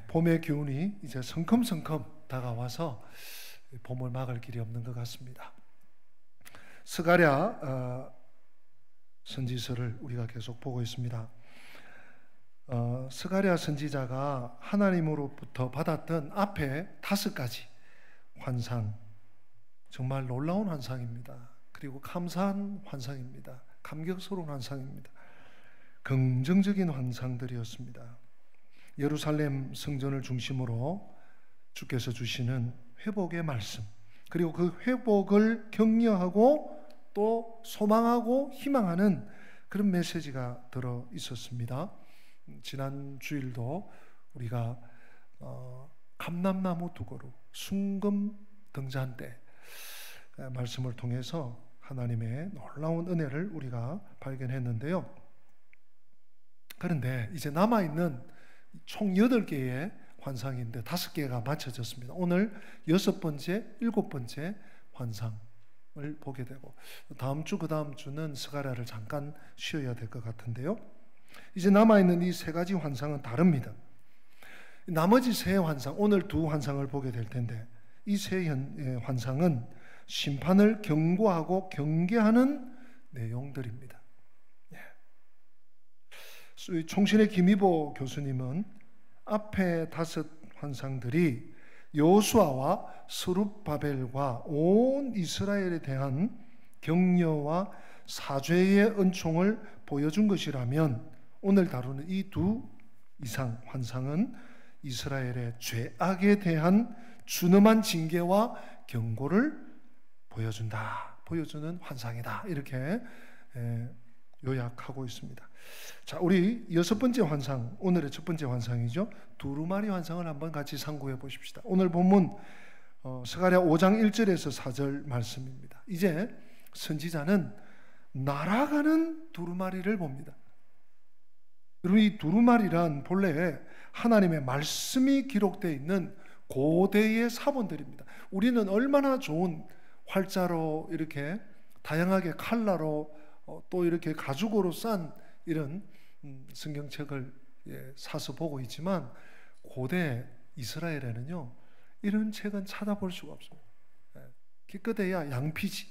봄의 기운이 이제 성큼성큼 다가와서 봄을 막을 길이 없는 것 같습니다. 스가랴 선지서를 우리가 계속 보고 있습니다. 스가랴 선지자가 하나님으로부터 받았던 앞에 5가지 환상, 정말 놀라운 환상입니다. 그리고 감사한 환상입니다. 감격스러운 환상입니다. 긍정적인 환상들이었습니다. 예루살렘 성전을 중심으로 주께서 주시는 회복의 말씀, 그리고 그 회복을 격려하고 또 소망하고 희망하는 그런 메시지가 들어 있었습니다. 지난 주일도 우리가 감람나무 2그루, 순금 등잔대 말씀을 통해서 하나님의 놀라운 은혜를 우리가 발견했는데요. 그런데 이제 남아있는 총 8개의 환상인데 5개가 맞춰졌습니다. 오늘 6번째, 7번째 환상을 보게 되고, 다음 주, 그 다음 주는 스가랴를 잠깐 쉬어야 될 것 같은데요. 이제 남아있는 이 3가지 환상은 다릅니다. 나머지 3 환상, 오늘 2 환상을 보게 될 텐데, 이 3 환상은 심판을 경고하고 경계하는 내용들입니다. 총신의 김희보 교수님은 앞에 5 환상들이 여호수아와 스룹바벨과 온 이스라엘에 대한 격려와 사죄의 은총을 보여준 것이라면, 오늘 다루는 이 2 이상 환상은 이스라엘의 죄악에 대한 준엄한 징계와 경고를 보여주는 환상이다, 이렇게 요약하고 있습니다. 자, 우리 6번째 환상, 오늘의 첫 번째 환상이죠. 두루마리 환상을 한번 같이 상고해 보십시다. 오늘 본문 스가랴 5장 1절에서 4절 말씀입니다. 이제 선지자는 날아가는 두루마리를 봅니다. 여러분, 이 두루마리란 본래 하나님의 말씀이 기록되어 있는 고대의 사본들입니다. 우리는 얼마나 좋은 활자로, 이렇게 다양하게 칼라로, 또 이렇게 가죽으로 싼 이런 성경책을 사서 보고 있지만, 고대 이스라엘에는요, 이런 책은 찾아볼 수가 없습니다. 기껏해야 양피지,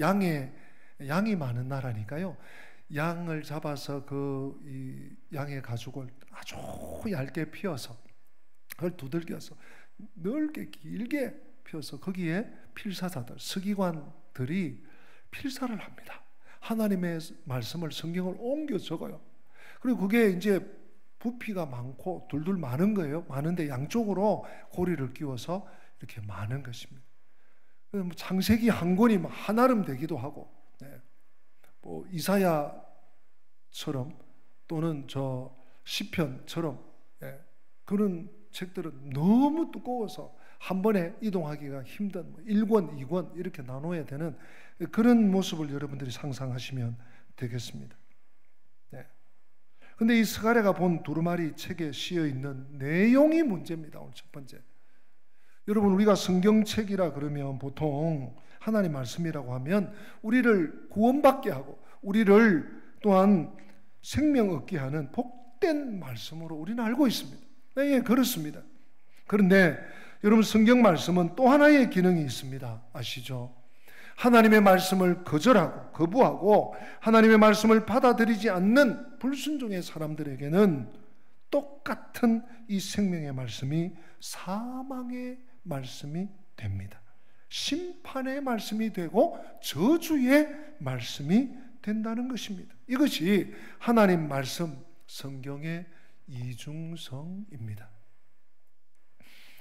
양이 많은 나라니까요, 양을 잡아서 이 양의 가죽을 아주 얇게 피워서, 그걸 두들겨서 넓게 길게 피워서 거기에 필사자들, 서기관들이 필사를 합니다. 하나님의 말씀을, 성경을 옮겨 적어요. 그리고 그게 이제 부피가 많고 둘둘 많은 거예요. 많은데 양쪽으로 고리를 끼워서 이렇게 많은 것입니다. 창세기 한 권이 한아름 되기도 하고, 뭐 이사야처럼 또는 저 시편처럼, 그런 책들은 너무 두꺼워서 한 번에 이동하기가 힘든 1권, 2권 이렇게 나눠야 되는 그런 모습을 여러분들이 상상하시면 되겠습니다. 근데 이 스가랴가 본 두루마리 책에 씌어 있는 내용이 문제입니다. 오늘 첫 번째. 여러분, 우리가 성경책이라 그러면 보통 하나님 말씀이라고 하면 우리를 구원받게 하고 우리를 또한 생명 얻게 하는 복된 말씀으로 우리는 알고 있습니다. 네, 그렇습니다. 그런데 여러분, 성경 말씀은 또 하나의 기능이 있습니다. 아시죠? 하나님의 말씀을 거부하고 하나님의 말씀을 받아들이지 않는 불순종의 사람들에게는 똑같은 이 생명의 말씀이 사망의 말씀이 됩니다. 심판의 말씀이 되고 저주의 말씀이 된다는 것입니다. 이것이 하나님 말씀, 성경의 이중성입니다.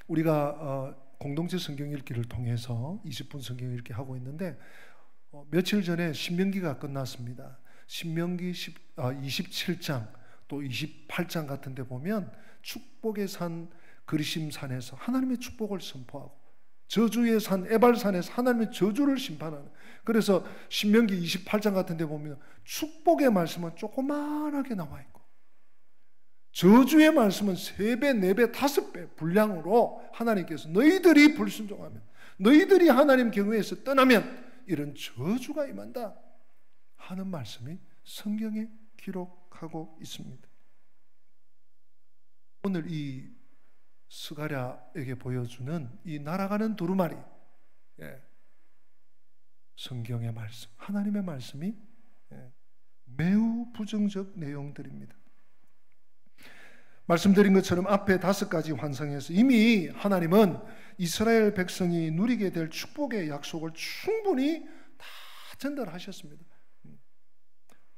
우리가 공동체 성경 읽기를 통해서 20분 성경 읽기 하고 있는데, 며칠 전에 신명기가 끝났습니다. 신명기 27장 또 28장 같은 데 보면 축복의 산 그리심산에서 하나님의 축복을 선포하고, 저주의 산 에발산에서 하나님의 저주를 심판하는, 그래서 신명기 28장 같은 데 보면 축복의 말씀은 조그만하게 나와 있고 저주의 말씀은 3배, 4배, 5배 분량으로 하나님께서 너희들이 불순종하면, 너희들이 하나님 경외에서 떠나면 이런 저주가 임한다 하는 말씀이 성경에 기록하고 있습니다. 오늘 이 스가랴에게 보여주는 이 날아가는 두루마리, 성경의 말씀, 하나님의 말씀이 매우 부정적 내용들입니다. 말씀드린 것처럼 앞에 5가지 환상에서 이미 하나님은 이스라엘 백성이 누리게 될 축복의 약속을 충분히 다 전달하셨습니다.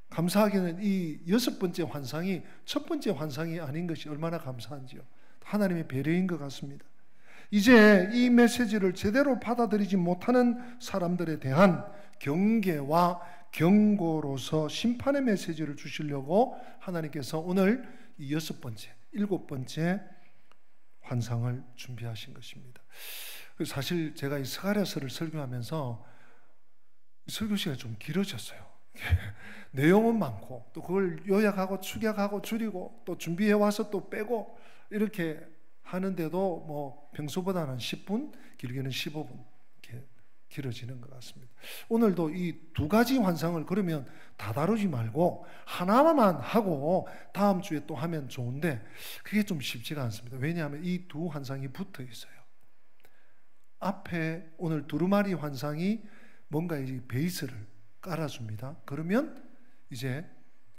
감사하게는 이 6번째 환상이 첫 번째 환상이 아닌 것이 얼마나 감사한지요. 하나님의 배려인 것 같습니다. 이제 이 메시지를 제대로 받아들이지 못하는 사람들에 대한 경계와 경고로서 심판의 메시지를 주시려고 하나님께서 오늘 이 6번째, 7번째 환상을 준비하신 것입니다. 사실 제가 이 스가랴서를 설교하면서 설교 시간이 좀 길어졌어요. 내용은 많고 또 그걸 요약하고 축약하고 줄이고 또 준비해 와서 또 빼고 이렇게 하는데도 뭐 평소보다는 10분, 길게는 15분 이렇게 길어지는 것 같습니다. 오늘도 이 2가지 환상을 그러면 다 다루지 말고 하나만 하고 다음 주에 또 하면 좋은데 그게 좀 쉽지가 않습니다. 왜냐하면 이 2 환상이 붙어 있어요. 앞에 오늘 두루마리 환상이 뭔가 이 베이스를 깔아줍니다. 그러면 이제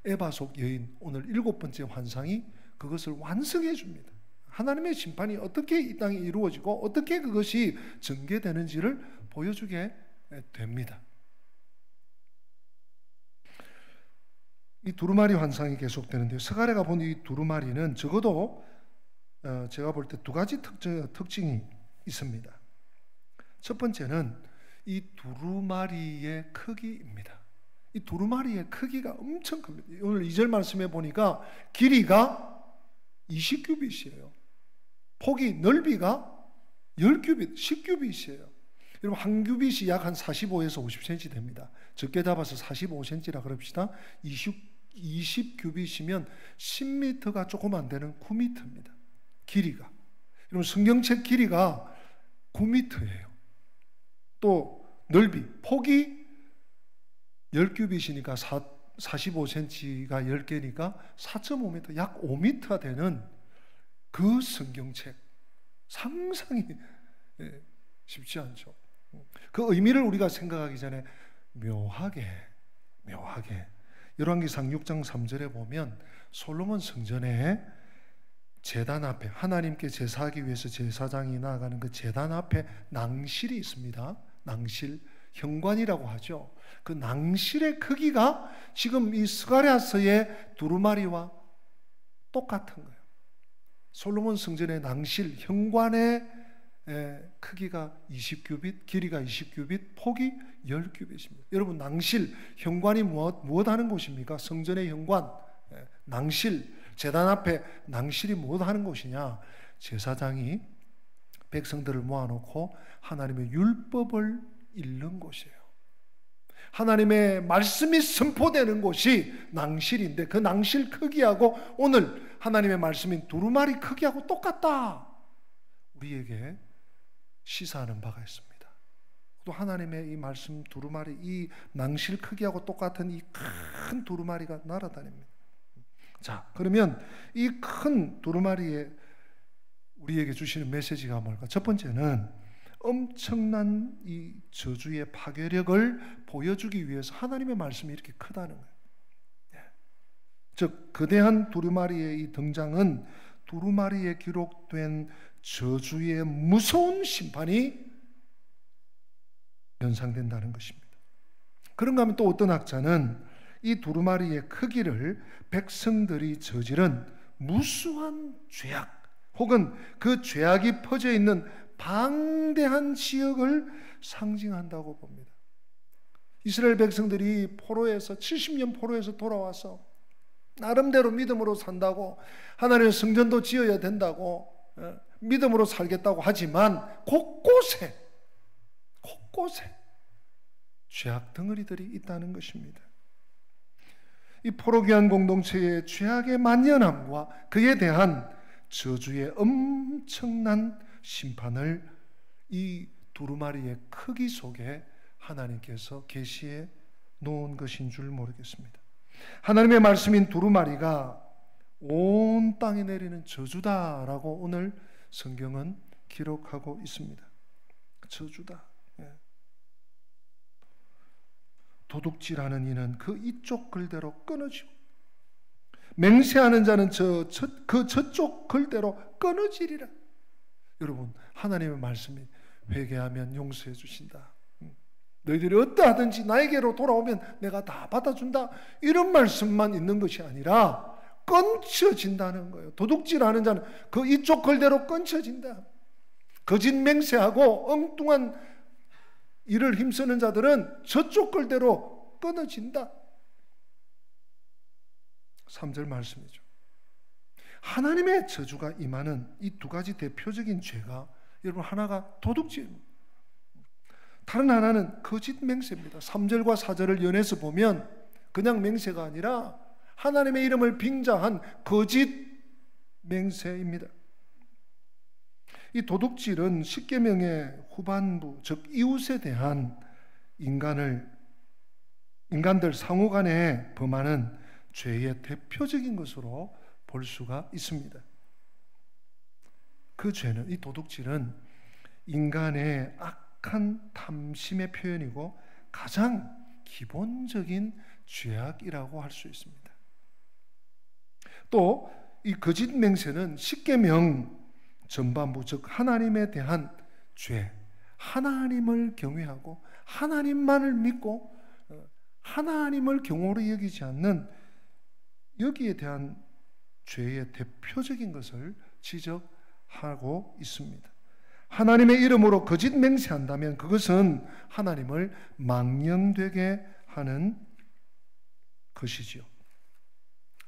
에바속 여인 오늘 7번째 환상이 그것을 완성해 줍니다. 하나님의 심판이 어떻게 이 땅에 이루어지고 어떻게 그것이 전개되는지를 보여주게 됩니다. 이 두루마리 환상이 계속되는데요. 스가랴가 본 이 두루마리는 적어도 제가 볼 때 2가지 특징이 있습니다. 첫 번째는 이 두루마리의 크기입니다. 이 두루마리의 크기가 엄청 큽니다. 오늘 2절 말씀에 보니까 길이가 20규빗이에요. 폭이 넓이가 10규빗, 10규빗이에요. 여러분 한 규빗이 약 한 45에서 50cm 됩니다. 적게 잡아서 45cm라 그럽시다. 20규빗이면 10m가 조금 안 되는 9m입니다. 길이가. 여러분 성경책 길이가 9m예요. 또 넓이, 폭이 10규빗이니까 45cm가 10개니까 4.5m, 약 5m가 되는 그 성경책. 상상이 쉽지 않죠. 그 의미를 우리가 생각하기 전에 묘하게 열왕기상 6장 3절에 보면 솔로몬 성전에 제단 앞에 하나님께 제사하기 위해서 제사장이 나아가는 그 제단 앞에 낭실이 있습니다. 낭실, 현관이라고 하죠. 그 낭실의 크기가 지금 이 스가랴서의 두루마리와 똑같은 거예요. 솔로몬 성전의 낭실, 현관의 크기가 20규빗, 길이가 20규빗, 폭이 10규빗입니다. 여러분 낭실, 현관이 무엇 하는 곳입니까? 성전의 현관, 낭실, 제단 앞에 낭실이 무엇 하는 곳이냐? 제사장이 백성들을 모아놓고 하나님의 율법을 읽는 곳이에요. 하나님의 말씀이 선포되는 곳이 낭실인데 그 낭실 크기하고 오늘 하나님의 말씀인 두루마리 크기하고 똑같다. 우리에게 시사하는 바가 있습니다. 또 하나님의 이 말씀 두루마리, 이 낭실 크기하고 똑같은 이 큰 두루마리가 날아다닙니다. 자, 그러면 이 큰 두루마리에 우리에게 주시는 메시지가 뭘까? 첫 번째는 엄청난 이 저주의 파괴력을 보여주기 위해서 하나님의 말씀이 이렇게 크다는 거예요. 즉 거대한 두루마리의 이 등장은 두루마리에 기록된 저주의 무서운 심판이 연상된다는 것입니다. 그런가 하면 또 어떤 학자는 이 두루마리의 크기를 백성들이 저지른 무수한 죄악 혹은 그 죄악이 퍼져 있는 방대한 지역을 상징한다고 봅니다. 이스라엘 백성들이 포로에서 70년 포로에서 돌아와서 나름대로 믿음으로 산다고 하나님의 성전도 지어야 된다고 믿음으로 살겠다고 하지만 곳곳에 죄악 덩어리들이 있다는 것입니다. 이 포로기한 공동체의 죄악의 만연함과 그에 대한 저주의 엄청난 심판을 이 두루마리의 크기 속에 하나님께서 계시해 놓은 것인 줄 모르겠습니다. 하나님의 말씀인 두루마리가 온 땅에 내리는 저주다라고 오늘 성경은 기록하고 있습니다. 저주다. 도둑질하는 이는 그 이쪽 글대로 끊어지고, 맹세하는 자는 저쪽 글대로 끊어지리라. 여러분, 하나님의 말씀이 회개하면 용서해 주신다. 너희들이 어떠하든지 나에게로 돌아오면 내가 다 받아준다. 이런 말씀만 있는 것이 아니라 끊쳐진다는 거예요. 도둑질하는 자는 그 이쪽 글대로 끊쳐진다. 거짓 맹세하고 엉뚱한 일을 힘쓰는 자들은 저쪽 글대로 끊어진다. 3절 말씀이죠. 하나님의 저주가 임하는 이 두 가지 대표적인 죄가, 여러분, 하나가 도둑질입니다. 다른 하나는 거짓 맹세입니다. 3절과 4절을 연해서 보면 그냥 맹세가 아니라 하나님의 이름을 빙자한 거짓 맹세입니다. 이 도둑질은 십계명의 후반부, 즉 이웃에 대한 인간들 상호간에 범하는 죄의 대표적인 것으로 볼 수가 있습니다. 그 죄는, 이 도둑질은 인간의 악한 탐심의 표현이고 가장 기본적인 죄악이라고 할 수 있습니다. 또 이 거짓 맹세는 십계명 전반부, 즉 하나님에 대한 죄, 하나님을 경외하고 하나님만을 믿고 하나님을 경홀히 여기지 않는 여기에 대한 죄의 대표적인 것을 지적하고 있습니다. 하나님의 이름으로 거짓 맹세한다면 그것은 하나님을 망령되게 하는 것이지요.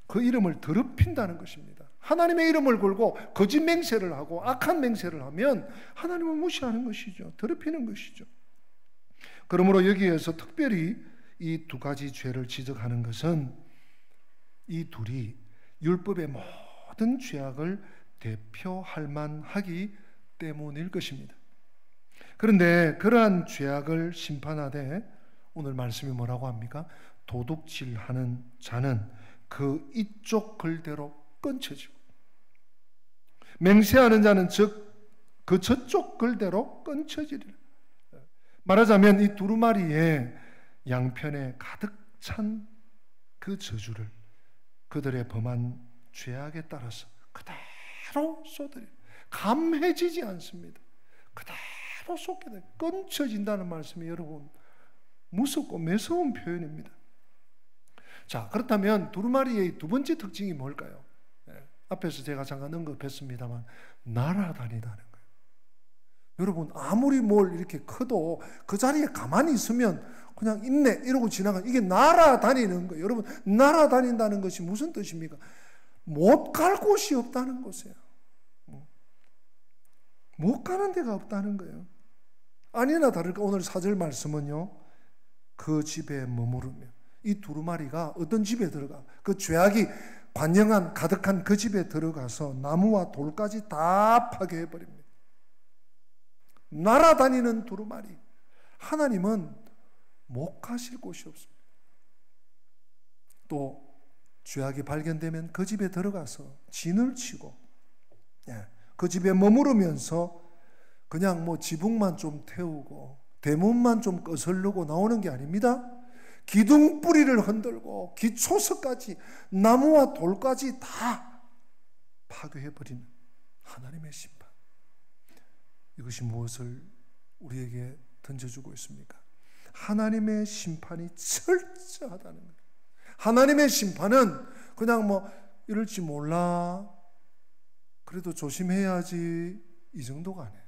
그 이름을 더럽힌다는 것입니다. 하나님의 이름을 걸고 거짓 맹세를 하고 악한 맹세를 하면 하나님을 무시하는 것이죠. 더럽히는 것이죠. 그러므로 여기에서 특별히 이 두 가지 죄를 지적하는 것은 이 둘이 율법의 모든 죄악을 대표할 만하기 때문일 것입니다. 그런데 그러한 죄악을 심판하되 오늘 말씀이 뭐라고 합니까? 도둑질하는 자는 그 이쪽 글대로 끊쳐지고, 맹세하는 자는 그 저쪽 글대로 끊쳐지리라. 말하자면 이 두루마리의 양편에 가득 찬 그 저주를 그들의 범한 죄악에 따라서 그대로 쏟으리, 감해지지 않습니다. 그대로 쏟게 돼, 끊쳐진다는 말씀이 여러분 무섭고 매서운 표현입니다. 자, 그렇다면 두루마리의 두 번째 특징이 뭘까요? 앞에서 제가 잠깐 언급했습니다만 날아다니다는 거예요. 여러분, 아무리 뭘 이렇게 커도 그 자리에 가만히 있으면 그냥 있네 이러고 지나가. 이게 날아다니는 거예요. 여러분, 날아다닌다는 것이 무슨 뜻입니까? 못 갈 곳이 없다는 것이에요. 못 가는 데가 없다는 거예요. 아니나 다를까 오늘 4절 말씀은요, 그 집에 머무르며, 이 두루마리가 어떤 집에 들어가, 그 죄악이 관영한 가득한 그 집에 들어가서 나무와 돌까지 다 파괴해버립니다. 날아다니는 두루마리. 하나님은 못 가실 곳이 없습니다. 또 죄악이 발견되면 그 집에 들어가서 진을 치고, 그 집에 머무르면서 그냥 뭐 지붕만 좀 태우고 대문만 좀 거슬르고 나오는 게 아닙니다. 기둥뿌리를 흔들고 기초석까지 나무와 돌까지 다 파괴해버리는 하나님의 심판. 이것이 무엇을 우리에게 던져주고 있습니까? 하나님의 심판이 철저하다는 거예요. 하나님의 심판은 그냥 뭐 이럴지 몰라, 그래도 조심해야지, 이 정도가 아니에요.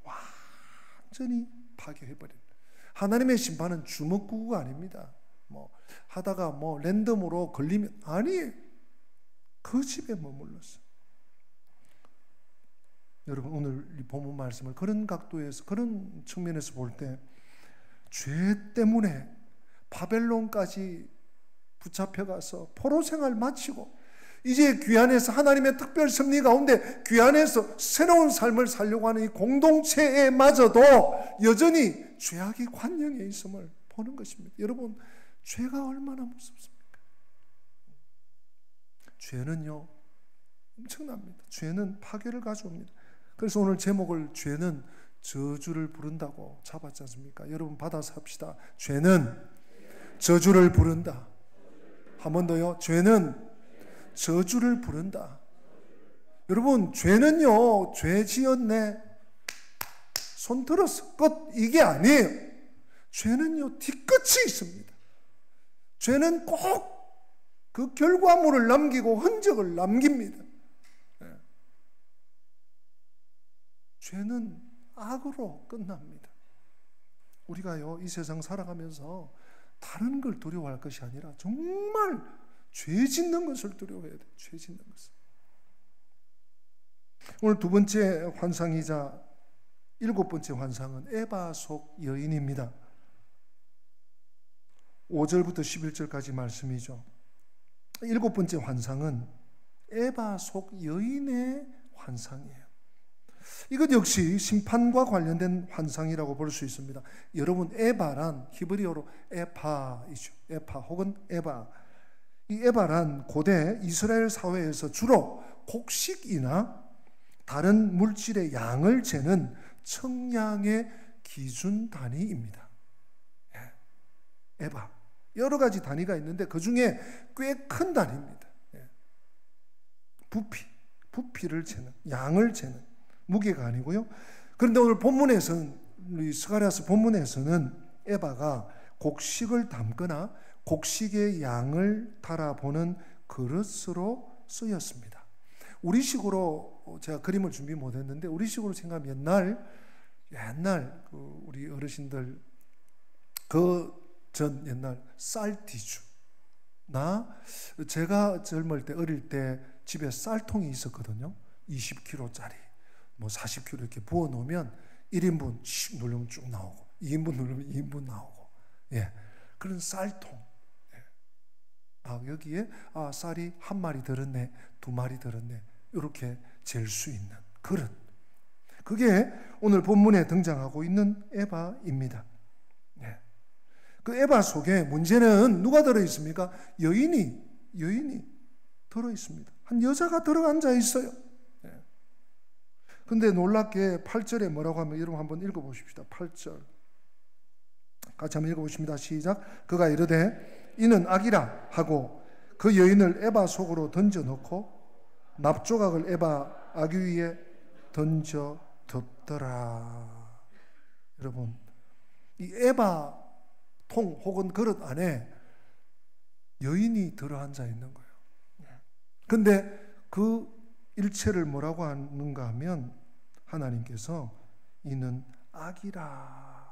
완전히 파괴해버린. 하나님의 심판은 주먹구구가 아닙니다. 뭐 하다가 뭐 랜덤으로 걸리면 아니에요. 그 집에 머물렀어요. 여러분, 오늘 이 본문 말씀을 그런 각도에서, 그런 측면에서 볼 때 죄 때문에 바벨론까지 붙잡혀가서 포로 생활 마치고 이제 귀환해서 하나님의 특별 섭리 가운데 귀환해서 새로운 삶을 살려고 하는 이 공동체에마저도 여전히 죄악이 관영해 있음을 보는 것입니다. 여러분, 죄가 얼마나 무섭습니까? 죄는요, 엄청납니다. 죄는 파괴를 가져옵니다. 그래서 오늘 제목을 죄는 저주를 부른다고 잡았지 않습니까? 여러분 받아서 합시다. 죄는 저주를 부른다. 한 번 더요. 죄는 저주를 부른다. 여러분 죄는요, 죄 지었네, 손 들었어, 끝, 이게 아니에요. 죄는요 뒤끝이 있습니다. 죄는 꼭 그 결과물을 남기고 흔적을 남깁니다. 죄는 악으로 끝납니다. 우리가요 이 세상 살아가면서 다른 걸 두려워할 것이 아니라 정말 죄 짓는 것을 두려워해야 돼요. 죄 짓는 것을. 오늘 두 번째 환상이자 일곱 번째 환상은 에바 속 여인입니다. 5절부터 11절까지 말씀이죠. 일곱 번째 환상은 에바 속 여인의 환상이에요. 이것 역시 심판과 관련된 환상이라고 볼 수 있습니다. 여러분 에바란 히브리어로 에파이죠. 에파 혹은 에바. 이 에바란 고대 이스라엘 사회에서 주로 곡식이나 다른 물질의 양을 재는 청량의 기준 단위입니다. 에바. 여러 가지 단위가 있는데 그 중에 꽤 큰 단위입니다. 부피를 재는, 양을 재는, 무게가 아니고요. 그런데 오늘 본문에서는, 우리 스가랴서 본문에서는 에바가 곡식을 담거나 곡식의 양을 달아보는 그릇으로 쓰였습니다. 우리식으로 제가 그림을 준비 못했는데 우리식으로 생각하면 옛날 우리 어르신들 옛날 쌀티주나 제가 젊을 때 어릴 때 집에 쌀통이 있었거든요. 20kg짜리 뭐 40kg 이렇게 부어 놓으면 1인분 씩 누르면 쭉 나오고 2인분 누르면 2인분 나오고, 그런 쌀통. 여기에 쌀이 한 마리 들었네, 두 마리 들었네, 이렇게 잴 수 있는 그릇. 그게 오늘 본문에 등장하고 있는 에바입니다. 그 에바 속에 문제는 누가 들어있습니까? 여인이 들어있습니다. 한 여자가 들어앉아 있어요. 근데 놀랍게 8절에 뭐라고 하면, 여러분 한번 읽어보십시다. 8절 같이 한번 읽어보십니다. 시작. 그가 이르되 이는 악이라 하고 그 여인을 에바 속으로 던져놓고 납조각을 에바 아기 위에 던져 덮더라. 여러분 이 에바 통 혹은 그릇 안에 여인이 들어앉아 있는 거예요. 근데 그 일체를 뭐라고 하는가 하면 하나님께서 이는 악이라.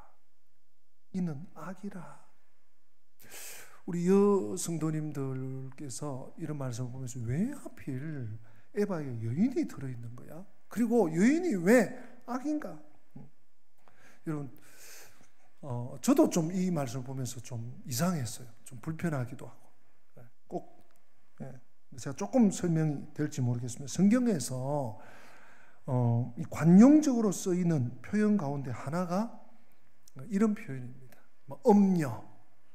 우리 여성도님들께서 이런 말씀을 보면서 왜 하필 에바에 여인이 들어있는 거야? 그리고 여인이 왜 악인가? 여러분 저도 좀 이 말씀을 보면서 좀 이상했어요. 좀 불편하기도 하고. 제가 조금 설명이 될지 모르겠습니다. 성경에서 이 관용적으로 쓰이는 표현 가운데 하나가 이런 표현입니다. 음녀,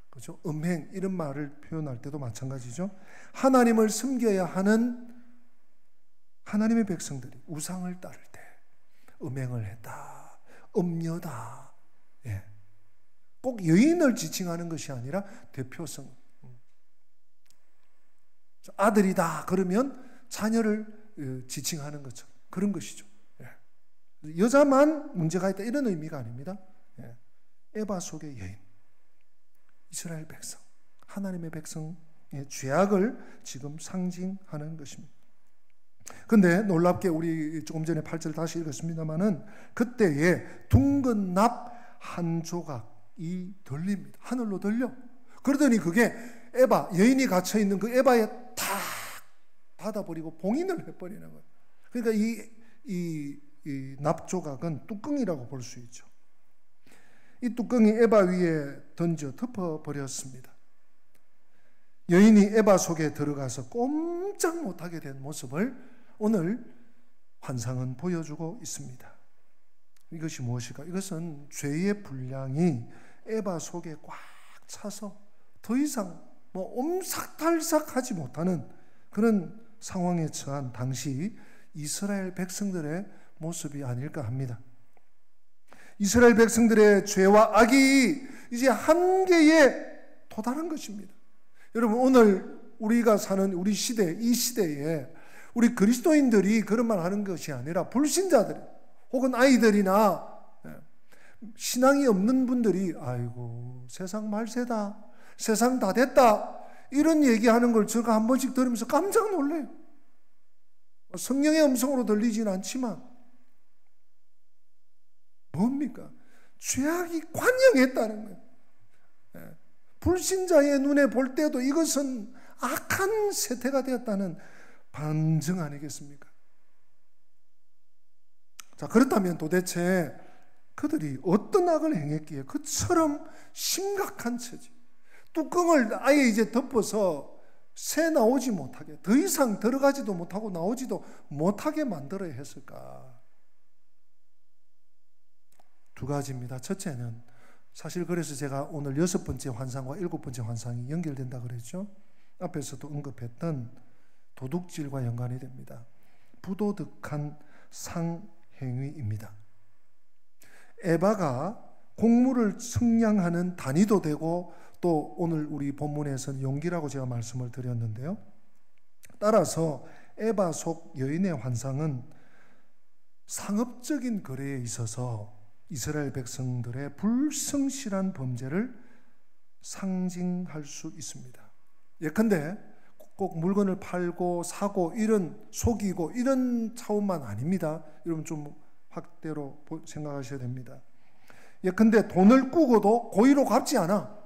그렇죠? 음행, 이런 말을 표현할 때도 마찬가지죠. 하나님을 섬겨야 하는 하나님의 백성들이 우상을 따를 때 음행을 했다, 음녀다. 꼭 여인을 지칭하는 것이 아니라 대표성. 아들이다 그러면 자녀를 지칭하는 것처럼 그런 것이죠. 여자만 문제가 있다 이런 의미가 아닙니다. 에바 속의 여인, 이스라엘 백성, 하나님의 백성의 죄악을 지금 상징하는 것입니다. 그런데 놀랍게 우리 조금 전에 8절 다시 읽었습니다마는 그때에 둥근 납 한 조각이 들립니다. 하늘로 들려. 그러더니 그게 에바, 여인이 갇혀있는 그 에바에 탁 받아버리고 봉인을 해버리는 거예요. 그러니까 이 납조각은 뚜껑이라고 볼 수 있죠. 이 뚜껑이 에바 위에 던져 덮어버렸습니다. 여인이 에바 속에 들어가서 꼼짝 못하게 된 모습을 오늘 환상은 보여주고 있습니다. 이것이 무엇일까? 이것은 죄의 분량이 에바 속에 꽉 차서 더 이상 옴삭달삭하지 못하는 그런 상황에 처한 당시 이스라엘 백성들의 모습이 아닐까 합니다. 이스라엘 백성들의 죄와 악이 이제 한계에 도달한 것입니다. 여러분, 오늘 우리가 사는 우리 시대, 이 시대에 우리 그리스도인들이 그런 말 하는 것이 아니라 불신자들 혹은 아이들이나 신앙이 없는 분들이 아이고 세상 말세다, 세상 다 됐다, 이런 얘기하는 걸 제가 한 번씩 들으면서 깜짝 놀래요. 성령의 음성으로 들리지는 않지만 뭡니까? 죄악이 관영했다는 거예요. 불신자의 눈에 볼 때도 이것은 악한 세태가 되었다는 반증 아니겠습니까? 자, 그렇다면 도대체 그들이 어떤 악을 행했기에 그처럼 심각한 처지, 뚜껑을 아예 이제 덮어서 새 나오지 못하게, 더 이상 들어가지도 못하고 나오지도 못하게 만들어야 했을까? 두 가지입니다. 첫째는 사실 그래서 제가 오늘 6번째 환상과 7번째 환상이 연결된다 그랬죠. 앞에서도 언급했던 도둑질과 연관이 됩니다. 부도덕한 상행위입니다. 에바가 곡물을 측량하는 단위도 되고 또 오늘 우리 본문에서는 용기라고 제가 말씀을 드렸는데요. 따라서 에바 속 여인의 환상은 상업적인 거래에 있어서 이스라엘 백성들의 불성실한 범죄를 상징할 수 있습니다. 예컨대 꼭 물건을 팔고 사고 이런 속이고 이런 차원만 아닙니다. 여러분 좀 확대로 생각하셔야 됩니다. 예컨대 돈을 꾸고도 고의로 갚지 않아.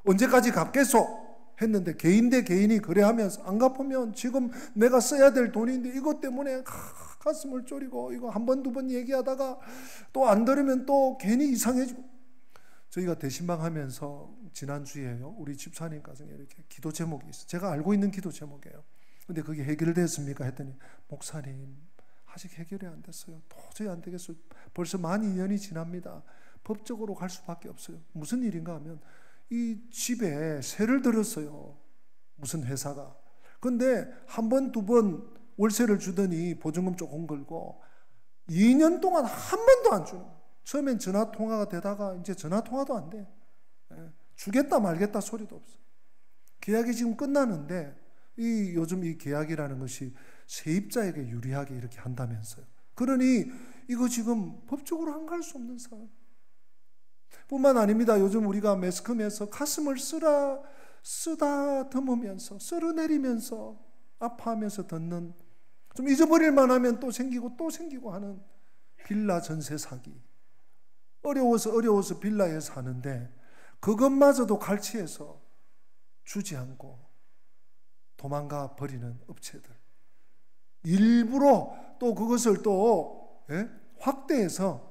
언제까지 갚겠소? 했는데 개인 대 개인이 거래하면서 안 갚으면 지금 내가 써야 될 돈인데 이것 때문에 가슴을 졸이고 이거 한 번, 두 번 얘기하다가 또 안 들으면 또 괜히 이상해지고. 저희가 대신방 하면서 지난주에요, 우리 집사님 가정에 이렇게 기도 제목이 있어요. 제가 알고 있는 기도 제목이에요. 근데 그게 해결됐습니까? 했더니 목사님 아직 해결이 안 됐어요. 도저히 안 되겠어요. 벌써 만 2년이 지납니다. 법적으로 갈 수밖에 없어요. 무슨 일인가 하면 이 집에 세를 들었어요. 무슨 회사가. 근데 한 번, 두 번 월세를 주더니 보증금 조금 걸고 2년 동안 한 번도 안 주는 거예요. 처음엔 전화통화가 되다가 이제 전화통화도 안 돼. 주겠다 말겠다 소리도 없어. 계약이 지금 끝나는데 요즘 이 계약이라는 것이 세입자에게 유리하게 이렇게 한다면서요. 그러니 이거 지금 법적으로 안 갈 수 없는 상황. 뿐만 아닙니다. 요즘 우리가 매스컴에서 가슴을 쓰다듬으면서 쓸어내리면서 아파하면서 듣는, 좀 잊어버릴만 하면 또 생기고 하는 빌라 전세 사기. 어려워서 빌라에 사는데 그것마저도 갈취해서 주지 않고 도망가 버리는 업체들. 일부러 또 그것을 또 확대해서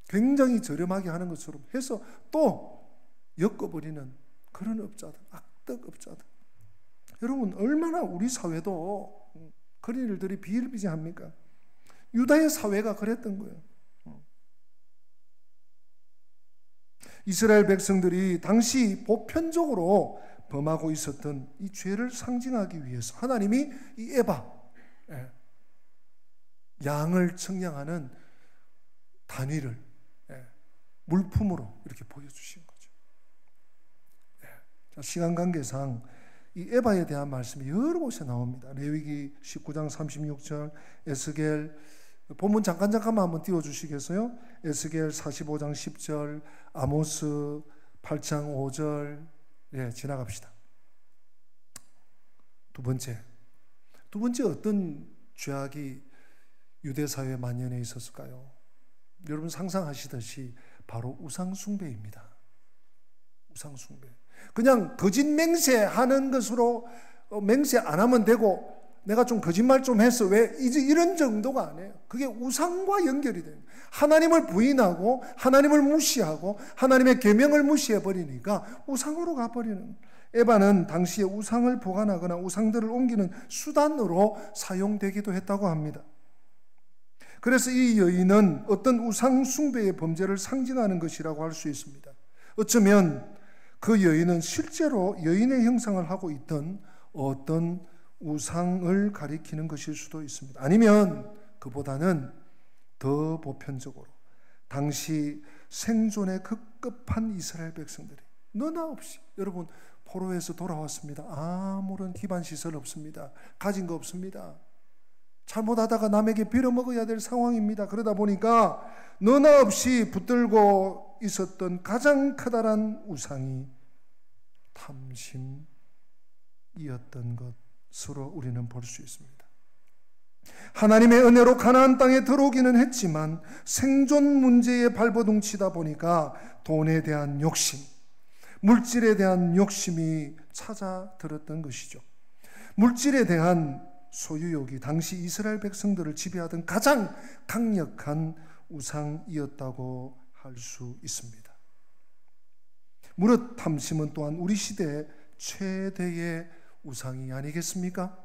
굉장히 저렴하게 하는 것처럼 해서 또 엮어버리는 그런 업자들, 악덕 업자들. 여러분 얼마나 우리 사회도 그런 일들이 비일비재합니까? 유다의 사회가 그랬던 거예요. 이스라엘 백성들이 당시 보편적으로 범하고 있었던 이 죄를 상징하기 위해서 하나님이 이 에바, 양을 측량하는 단위를 물품으로 이렇게 보여주신 거죠. 시간 관계상 이 에바에 대한 말씀이 여러 곳에 나옵니다. 레위기 19장 36절, 에스겔, 본문 잠깐만 한번 띄워주시겠어요? 에스겔 45장 10절, 아모스 8장 5절, 지나갑시다. 두 번째 어떤 죄악이 유대 사회에 만연해 있었을까요? 여러분 상상하시듯이 바로 우상숭배입니다. 우상숭배. 그냥 거짓 맹세하는 것으로 맹세 안 하면 되고 내가 좀 거짓말 좀 했어. 왜? 이제 이런 정도가 아니에요. 그게 우상과 연결이 돼요. 하나님을 부인하고 하나님을 무시하고 하나님의 계명을 무시해 버리니까 우상으로 가버리는. 에바는 당시에 우상을 보관하거나 우상들을 옮기는 수단으로 사용되기도 했다고 합니다. 그래서 이 여인은 어떤 우상 숭배의 범죄를 상징하는 것이라고 할 수 있습니다. 어쩌면 그 여인은 실제로 여인의 형상을 하고 있던 어떤 우상을 가리키는 것일 수도 있습니다. 아니면 그보다는 더 보편적으로 당시 생존에 급급한 이스라엘 백성들이 너나 없이, 여러분 포로에서 돌아왔습니다. 아무런 기반 시설 없습니다. 가진 거 없습니다. 잘못하다가 남에게 빌어먹어야 될 상황입니다. 그러다 보니까 너나 없이 붙들고 있었던 가장 커다란 우상이 탐심이었던 것으로 우리는 볼 수 있습니다. 하나님의 은혜로 가나안 땅에 들어오기는 했지만 생존 문제에 발버둥 치다 보니까 돈에 대한 욕심, 물질에 대한 욕심이 찾아들었던 것이죠. 물질에 대한 소유욕이 당시 이스라엘 백성들을 지배하던 가장 강력한 우상이었다고 할 수 있습니다. 무릇 탐심은 또한 우리 시대의 최대의 우상이 아니겠습니까?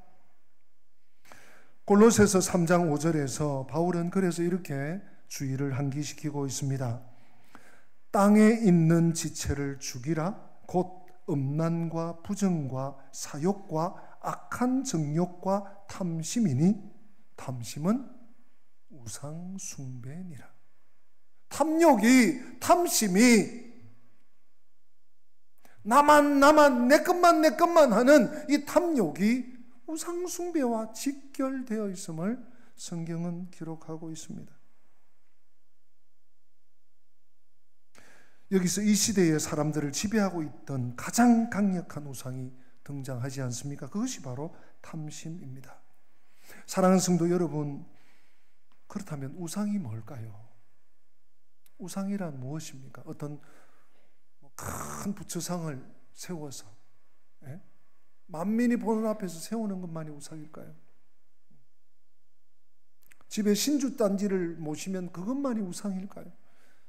골로새서 3장 5절에서 바울은 그래서 이렇게 주의를 환기시키고 있습니다. 땅에 있는 지체를 죽이라. 곧 음란과 부정과 사욕과 악한 정욕과 탐심이니 탐심은 우상 숭배니라. 탐심이 나만 내 것만 하는 이 탐욕이 우상 숭배와 직결되어 있음을 성경은 기록하고 있습니다. 여기서 이 시대의 사람들을 지배하고 있던 가장 강력한 우상이 등장하지 않습니까? 그것이 바로 탐심입니다. 사랑하는 성도 여러분, 그렇다면 우상이 뭘까요? 우상이란 무엇입니까? 어떤 큰 부처상을 세워서 만민이 보는 앞에서 세우는 것만이 우상일까요? 집에 신주단지를 모시면 그것만이 우상일까요?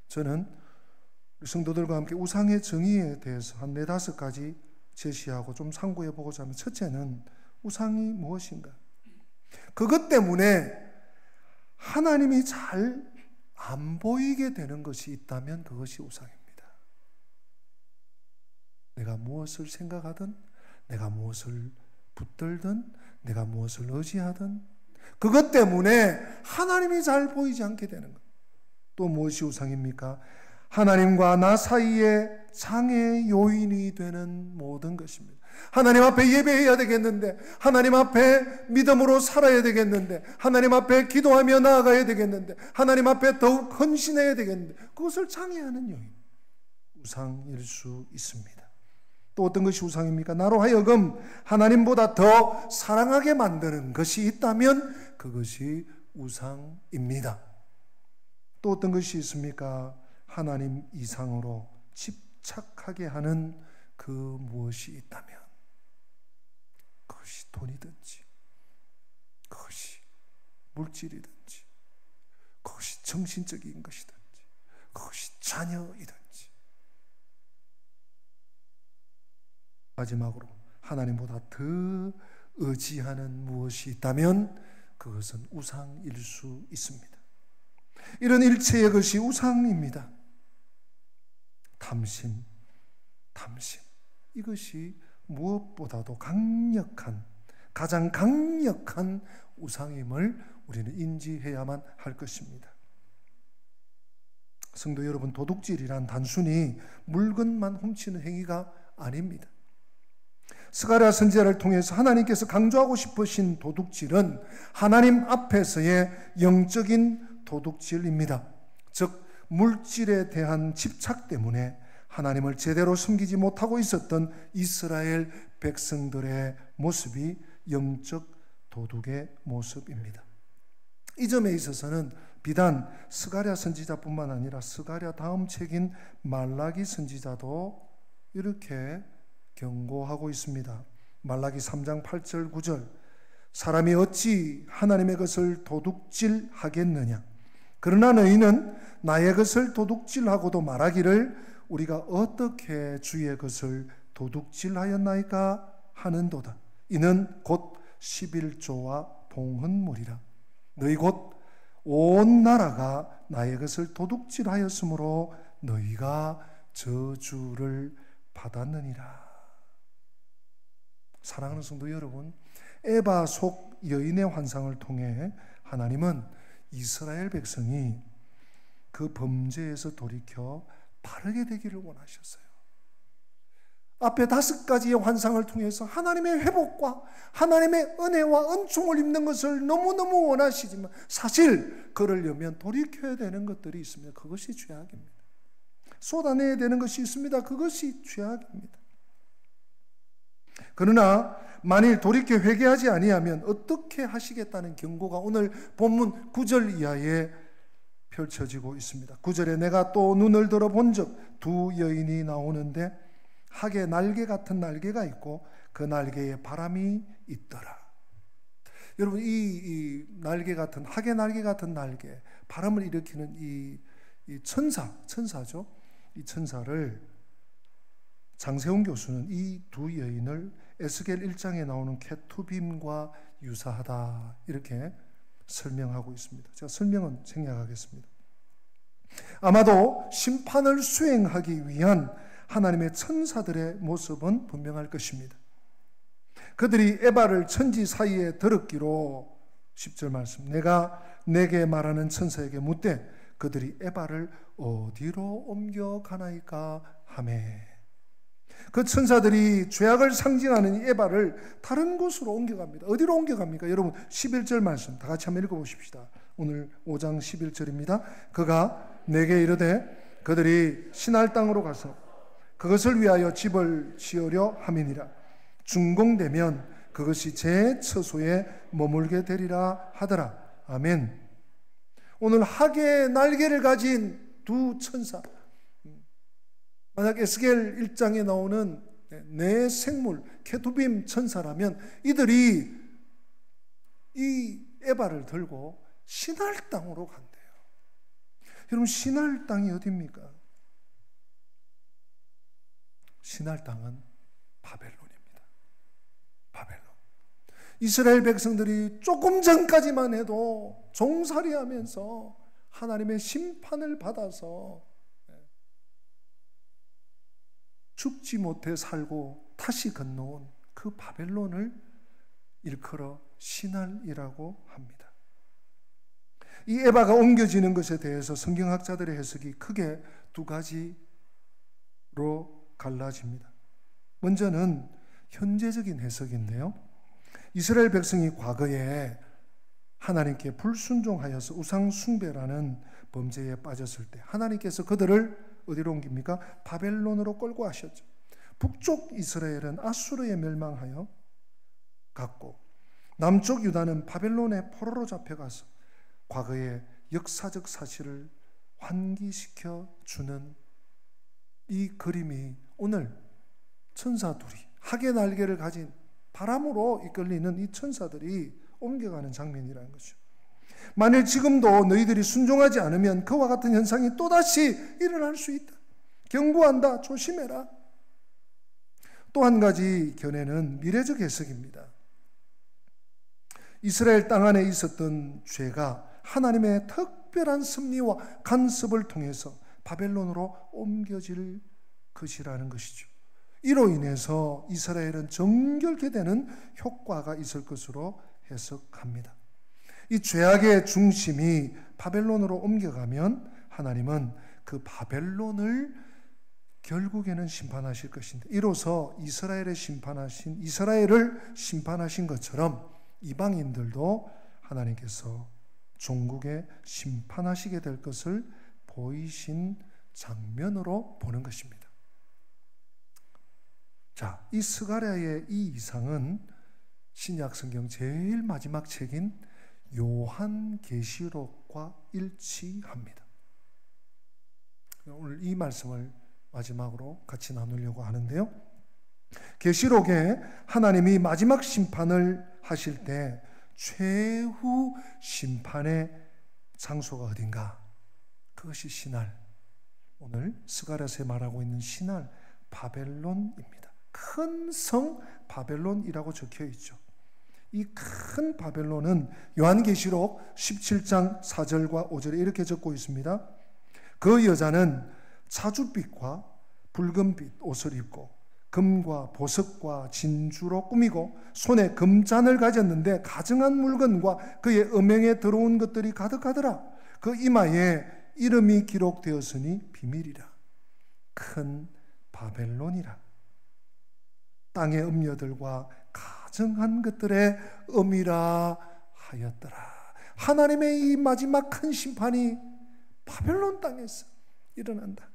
저는 성도들과 함께 우상의 정의에 대해서 한 4-5가지 제시하고 좀 상고해 보고자 합니다. 첫째는 우상이 무엇인가? 그것 때문에 하나님이 잘 안 보이게 되는 것이 있다면 그것이 우상입니다. 내가 무엇을 생각하든, 내가 무엇을 붙들든, 내가 무엇을 의지하든 그것 때문에 하나님이 잘 보이지 않게 되는 것. 또 무엇이 우상입니까? 하나님과 나 사이에 장애 요인이 되는 모든 것입니다. 하나님 앞에 예배해야 되겠는데, 하나님 앞에 믿음으로 살아야 되겠는데, 하나님 앞에 기도하며 나아가야 되겠는데, 하나님 앞에 더욱 헌신해야 되겠는데, 그것을 장애하는 요인, 우상일 수 있습니다. 또 어떤 것이 우상입니까? 나로 하여금 하나님보다 더 사랑하게 만드는 것이 있다면 그것이 우상입니다. 또 어떤 것이 있습니까? 하나님 이상으로 집착하게 하는 그 무엇이 있다면 그것이 돈이든지, 그것이 물질이든지, 그것이 정신적인 것이든지, 그것이 자녀이든지, 마지막으로 하나님보다 더 의지하는 무엇이 있다면 그것은 우상일 수 있습니다. 이런 일체의 것이 우상입니다. 탐심. 이것이 무엇보다도 가장 강력한 우상임을 우리는 인지해야만 할 것입니다. 성도 여러분, 도둑질이란 단순히 물건만 훔치는 행위가 아닙니다. 스가랴 선지자를 통해서 하나님께서 강조하고 싶으신 도둑질은 하나님 앞에서의 영적인 도둑질입니다. 즉 물질에 대한 집착 때문에 하나님을 제대로 섬기지 못하고 있었던 이스라엘 백성들의 모습이 영적 도둑의 모습입니다. 이 점에 있어서는 비단 스가랴 선지자뿐만 아니라 스가랴 다음 책인 말라기 선지자도 이렇게 경고하고 있습니다. 말라기 3장 8절 9절 사람이 어찌 하나님의 것을 도둑질하겠느냐? 그러나 너희는 나의 것을 도둑질하고도 말하기를 우리가 어떻게 주의 것을 도둑질하였나이까 하는도다. 이는 곧 11조와 봉헌물이라. 너희 곧 온 나라가 나의 것을 도둑질하였으므로 너희가 저주를 받았느니라. 사랑하는 성도 여러분, 에바 속 여인의 환상을 통해 하나님은 이스라엘 백성이 그 범죄에서 돌이켜 바르게 되기를 원하셨어요. 앞에 5가지의 환상을 통해서 하나님의 회복과 하나님의 은혜와 은총을 입는 것을 너무너무 원하시지만 사실 그러려면 돌이켜야 되는 것들이 있습니다. 그것이 죄악입니다. 쏟아내야 되는 것이 있습니다. 그것이 죄악입니다. 그러나 만일 돌이켜 회개하지 아니하면 어떻게 하시겠다는 경고가 오늘 본문 9절 이하에 펼쳐지고 있습니다. 9절에 내가 또 눈을 들어 본 적 두 여인이 나오는데 학의 날개 같은 날개가 있고 그 날개에 바람이 있더라. 여러분 이 날개 같은 학의 날개 같은 날개, 바람을 일으키는 이 천사죠. 이 천사를 장세훈 교수는 이 두 여인을 에스겔 1장에 나오는 케투빔과 유사하다 이렇게 설명하고 있습니다. 제가 설명은 생략하겠습니다. 아마도 심판을 수행하기 위한 하나님의 천사들의 모습은 분명할 것입니다. 그들이 에바를 천지 사이에 들었기로 10절 말씀 내가 내게 말하는 천사에게 묻되 그들이 에바를 어디로 옮겨가나이까 하매 그 천사들이 죄악을 상징하는 이 에바를 다른 곳으로 옮겨갑니다. 어디로 옮겨갑니까? 여러분 11절 말씀 다 같이 한번 읽어보십시다. 오늘 5장 11절입니다. 그가 내게 이르되 그들이 시날 땅으로 가서 그것을 위하여 집을 지으려 함이니라. 준공되면 그것이 제 처소에 머물게 되리라 하더라. 아멘. 오늘 학의 날개를 가진 두 천사, 만약 에스겔 1장에 나오는 내 생물 케투빔 천사라면 이들이 이 에바를 들고 시날 땅으로 간대요. 여러분 시날 땅이 어디입니까? 시날 땅은 바벨론입니다. 바벨론. 이스라엘 백성들이 조금 전까지만 해도 종살이하면서 하나님의 심판을 받아서 죽지 못해 살고 다시 건너온 그 바벨론을 일컬어 시날이라고 합니다. 이 에바가 옮겨지는 것에 대해서 성경학자들의 해석이 크게 두 가지로 갈라집니다. 먼저는 현재적인 해석인데요. 이스라엘 백성이 과거에 하나님께 불순종하여서 우상 숭배라는 범죄에 빠졌을 때 하나님께서 그들을 어디로 옮깁니까? 바벨론으로 끌고 가셨죠. 북쪽 이스라엘은 아수르에 멸망하여 갔고 남쪽 유다는 바벨론의 포로로 잡혀가서 과거의 역사적 사실을 환기시켜 주는 이 그림이 오늘 천사 둘이 학의 날개를 가진 바람으로 이끌리는 이 천사들이 옮겨가는 장면이라는 거죠. 만일 지금도 너희들이 순종하지 않으면 그와 같은 현상이 또다시 일어날 수 있다. 경고한다. 조심해라. 또 한 가지 견해는 미래적 해석입니다. 이스라엘 땅 안에 있었던 죄가 하나님의 특별한 섭리와 간섭을 통해서 바벨론으로 옮겨질 것이라는 것이죠. 이로 인해서 이스라엘은 정결케 되는 효과가 있을 것으로 해석합니다. 이 죄악의 중심이 바벨론으로 옮겨가면 하나님은 그 바벨론을 결국에는 심판하실 것인데 이로써 이스라엘을 심판하신 것처럼 이방인들도 하나님께서 종국에 심판하시게 될 것을 보이신 장면으로 보는 것입니다. 자, 이 스가랴의 이 이상은 신약 성경 제일 마지막 책인 요한계시록과 일치합니다. 오늘 이 말씀을 마지막으로 같이 나누려고 하는데요. 계시록에 하나님이 마지막 심판을 하실 때 최후 심판의 장소가 어딘가? 그것이 시날. 오늘 스가랴서에 말하고 있는 시날 바벨론입니다. 큰 성 바벨론이라고 적혀 있죠. 이 큰 바벨론은 요한계시록 17장 4절과 5절에 이렇게 적고 있습니다. 그 여자는 자줏빛과 붉은빛 옷을 입고 금과 보석과 진주로 꾸미고 손에 금잔을 가졌는데 가증한 물건과 그의 음행에 들어온 것들이 가득하더라. 그 이마에 이름이 기록되었으니 비밀이라. 큰 바벨론이라. 땅의 음녀들과 가증한 것들의 음이라 하였더라. 하나님의 이 마지막 큰 심판이 바벨론 땅에서 일어난다.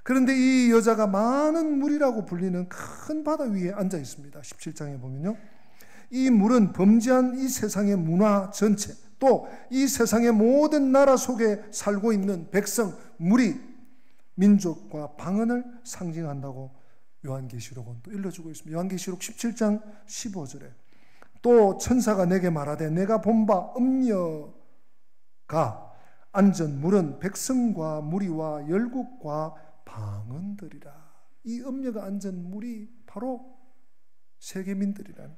그런데 이 여자가 많은 물이라고 불리는 큰 바다 위에 앉아 있습니다. 17장에 보면요, 이 물은 범죄한 이 세상의 문화 전체, 또 이 세상의 모든 나라 속에 살고 있는 백성, 무리, 민족과 방언을 상징한다고 요한계시록은 또 일러주고 있습니다. 요한계시록 17장 15절에 또 천사가 내게 말하되 내가 본 바 음녀가 앉은 물은 백성과 무리와 열국과 방언들이라. 이 음녀가 앉은 물이 바로 세계민들이라는,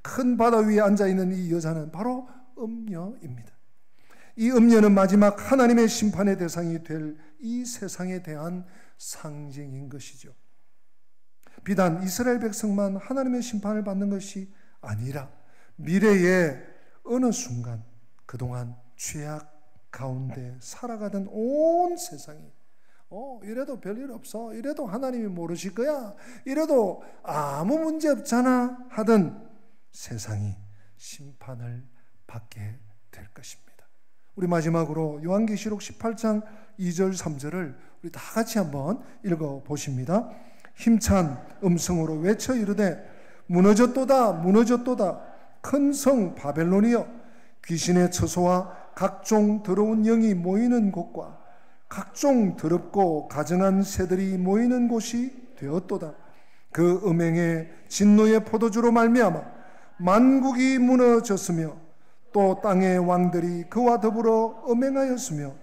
큰 바다 위에 앉아있는 이 여자는 바로 음녀입니다. 이 음녀는 마지막 하나님의 심판의 대상이 될 이 세상에 대한 상징인 것이죠. 비단 이스라엘 백성만 하나님의 심판을 받는 것이 아니라 미래의 어느 순간 그동안 죄악 가운데 살아가던 온 세상이 이래도 별일 없어, 이래도 하나님이 모르실 거야, 이래도 아무 문제 없잖아 하던 세상이 심판을 받게 될 것입니다. 우리 마지막으로 요한계시록 18장 2절 3절을 우리 다 같이 한번 읽어보십니다. 힘찬 음성으로 외쳐 이르되 무너졌도다 무너졌도다 큰 성 바벨론이여, 귀신의 처소와 각종 더러운 영이 모이는 곳과 각종 더럽고 가증한 새들이 모이는 곳이 되었도다. 그 음행의 진노의 포도주로 말미암아 만국이 무너졌으며 또 땅의 왕들이 그와 더불어 음행하였으며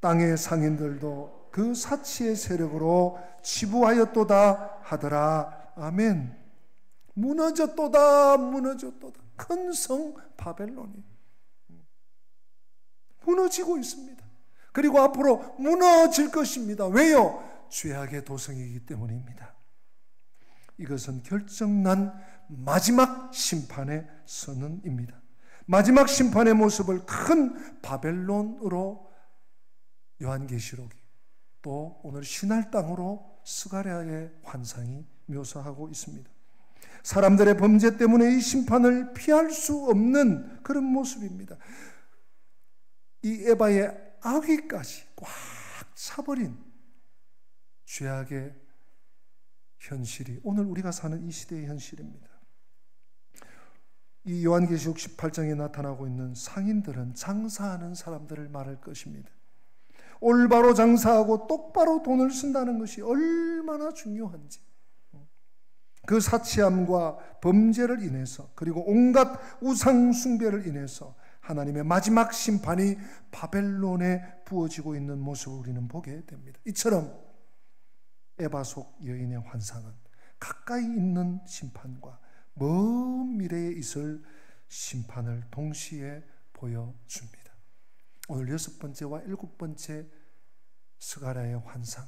땅의 상인들도 그 사치의 세력으로 치부하였도다 하더라. 아멘. 무너졌도다 무너졌도다. 큰 성 바벨론이 무너지고 있습니다. 그리고 앞으로 무너질 것입니다. 왜요? 죄악의 도성이기 때문입니다. 이것은 결정난 마지막 심판의 선언입니다. 마지막 심판의 모습을 큰 바벨론으로 요한계시록이, 또 오늘 신할 땅으로 스가랴의 환상이 묘사하고 있습니다. 사람들의 범죄 때문에 이 심판을 피할 수 없는 그런 모습입니다. 이 에바의 악의까지 꽉 차버린 죄악의 현실이 오늘 우리가 사는 이 시대의 현실입니다. 이 요한계시록 18장에 나타나고 있는 상인들은 장사하는 사람들을 말할 것입니다. 올바로 장사하고 똑바로 돈을 쓴다는 것이 얼마나 중요한지, 그 사치함과 범죄를 인해서, 그리고 온갖 우상 숭배를 인해서 하나님의 마지막 심판이 바벨론에 부어지고 있는 모습을 우리는 보게 됩니다. 이처럼 에바속 여인의 환상은 가까이 있는 심판과 먼 미래에 있을 심판을 동시에 보여줍니다. 오늘 6번째와 7번째 스가랴의 환상,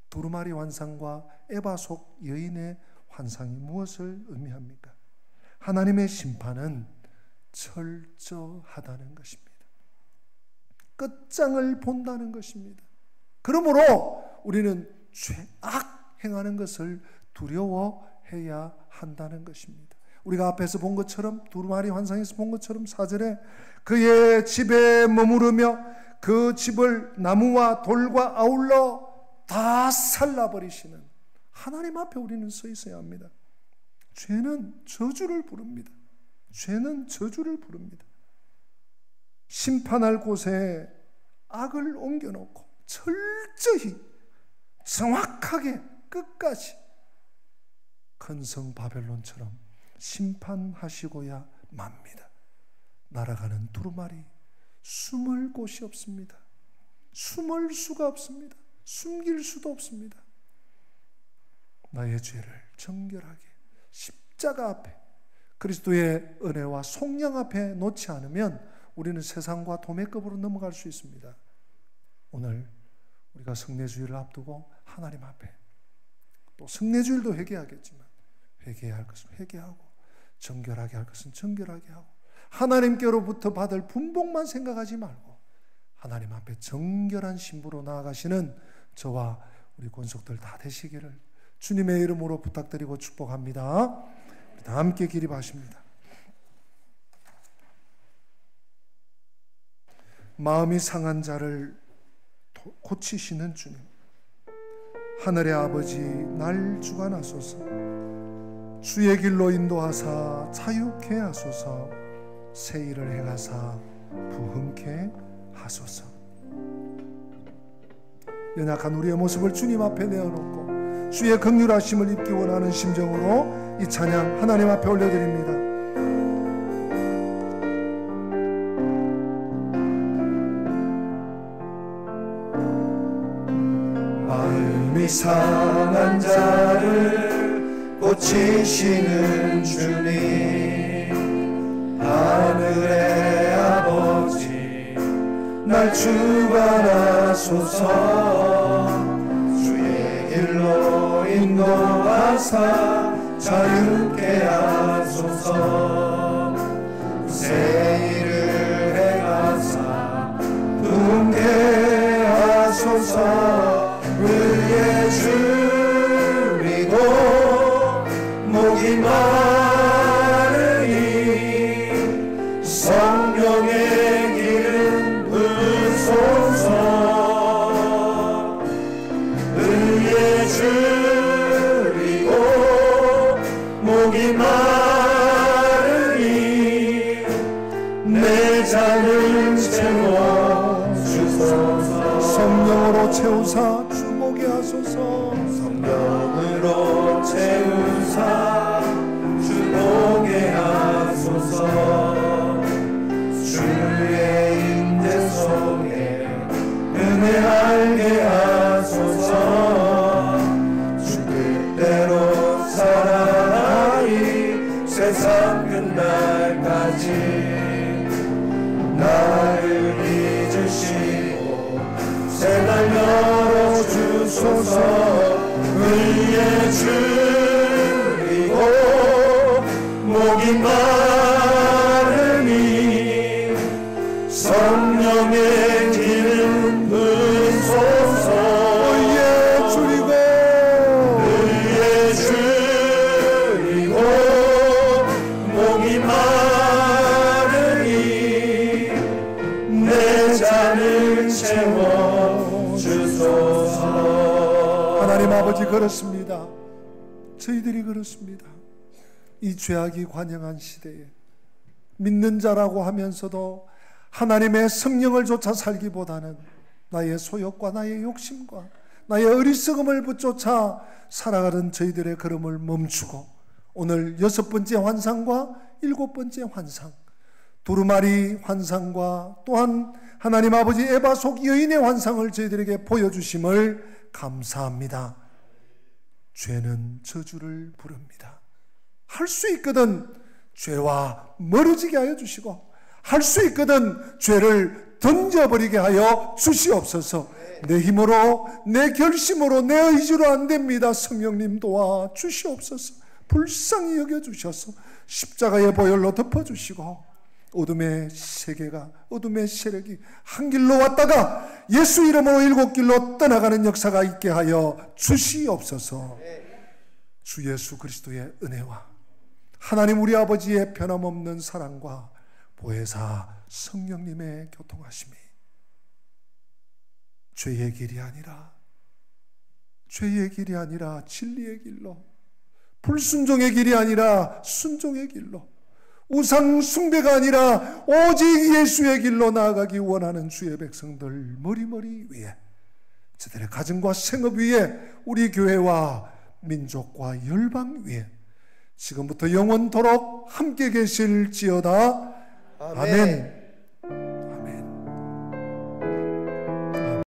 두루마리 환상과 에바속 여인의 환상이 무엇을 의미합니까? 하나님의 심판은 철저하다는 것입니다. 끝장을 본다는 것입니다. 그러므로 우리는 죄악 행하는 것을 두려워해야 한다는 것입니다. 우리가 앞에서 본 것처럼, 두루마리 환상에서 본 것처럼 4절에 그의 집에 머무르며 그 집을 나무와 돌과 아울러 다 살라버리시는 하나님 앞에 우리는 서 있어야 합니다. 죄는 저주를 부릅니다. 죄는 저주를 부릅니다. 심판할 곳에 악을 옮겨놓고 철저히 정확하게 끝까지 큰 성 바벨론처럼 심판하시고야 맙니다. 날아가는 두루마리, 숨을 곳이 없습니다. 숨을 수가 없습니다. 숨길 수도 없습니다. 나의 죄를 정결하게 십자가 앞에 그리스도의 은혜와 속량 앞에 놓지 않으면 우리는 세상과 도매급으로 넘어갈 수 있습니다. 오늘 우리가 성례주의를 앞두고 하나님 앞에 또 성례주일도 회개하겠지만 회개해야 할 것은 회개하고 정결하게 할 것은 정결하게 하고 하나님께로부터 받을 분복만 생각하지 말고 하나님 앞에 정결한 신부로 나아가시는 저와 우리 권속들 다 되시기를 주님의 이름으로 부탁드리고 축복합니다. 다 함께 기립하십니다. 마음이 상한 자를 고치시는 주님, 하늘의 아버지 날 주관하소서. 주의 길로 인도하사 자유케 하소서. 새 일을 행하사 부흥케 하소서. 연약한 우리의 모습을 주님 앞에 내어놓고 주의 긍휼하심을 입기 원하는 심정으로 이 찬양 하나님 앞에 올려드립니다. 마음이 상한 자를 고치시는 주님, 하늘의 아버지 날 주관하소서. 주의 길로 인도하사 자유케 하소서. 새 일을 행하사 부흥케 하소서. 의에 줄이고 목이 마르니 성령의 기름 부으소서. 의에 줄이고 목이 마르니 내 잔을 채워주소서. 성령으로 채우사 하소서. 성령으로 채우사 주보게 하소서. 주의 임재 속에 은혜 알게 하소서. 주 뜻대로 살아가리 세상 끝날까지 나를 잊으시고 새날 열어주소서. 의에 줄이고 목이 마르니 성령의 기름 부으소서. 의에 줄이고 목이 마르니 내 잔을 채워주소서. 하나님 아버지, 그렇습니다. 저희들이 그렇습니다. 이 죄악이 관영한 시대에 믿는 자라고 하면서도 하나님의 성령을 쫓아 살기보다는 나의 소욕과 나의 욕심과 나의 어리석음을 붙쫓아 살아가는 저희들의 걸음을 멈추고 오늘 6번째 환상과 7번째 환상, 두루마리 환상과 또한 하나님 아버지 에바 속 여인의 환상을 저희들에게 보여주심을 감사합니다. 죄는 저주를 부릅니다. 할 수 있거든 죄와 멀어지게 하여 주시고 할 수 있거든 죄를 던져버리게 하여 주시옵소서. 내 힘으로 내 결심으로 내 의지로 안 됩니다. 성령님 도와 주시옵소서. 불쌍히 여겨주셔서 십자가의 보혈로 덮어주시고 어둠의 세계가, 어둠의 세력이 한 길로 왔다가 예수 이름으로 7길로 떠나가는 역사가 있게 하여 주시옵소서. 주 예수 그리스도의 은혜와 하나님 우리 아버지의 변함없는 사랑과 보혜사 성령님의 교통하심이 죄의 길이 아니라 진리의 길로, 불순종의 길이 아니라 순종의 길로, 우상 숭배가 아니라 오직 예수의 길로 나아가기 원하는 주의 백성들 머리머리 위에, 저들의 가정과 생업 위에, 우리 교회와 민족과 열방 위에 지금부터 영원토록 함께 계실지어다. 아멘.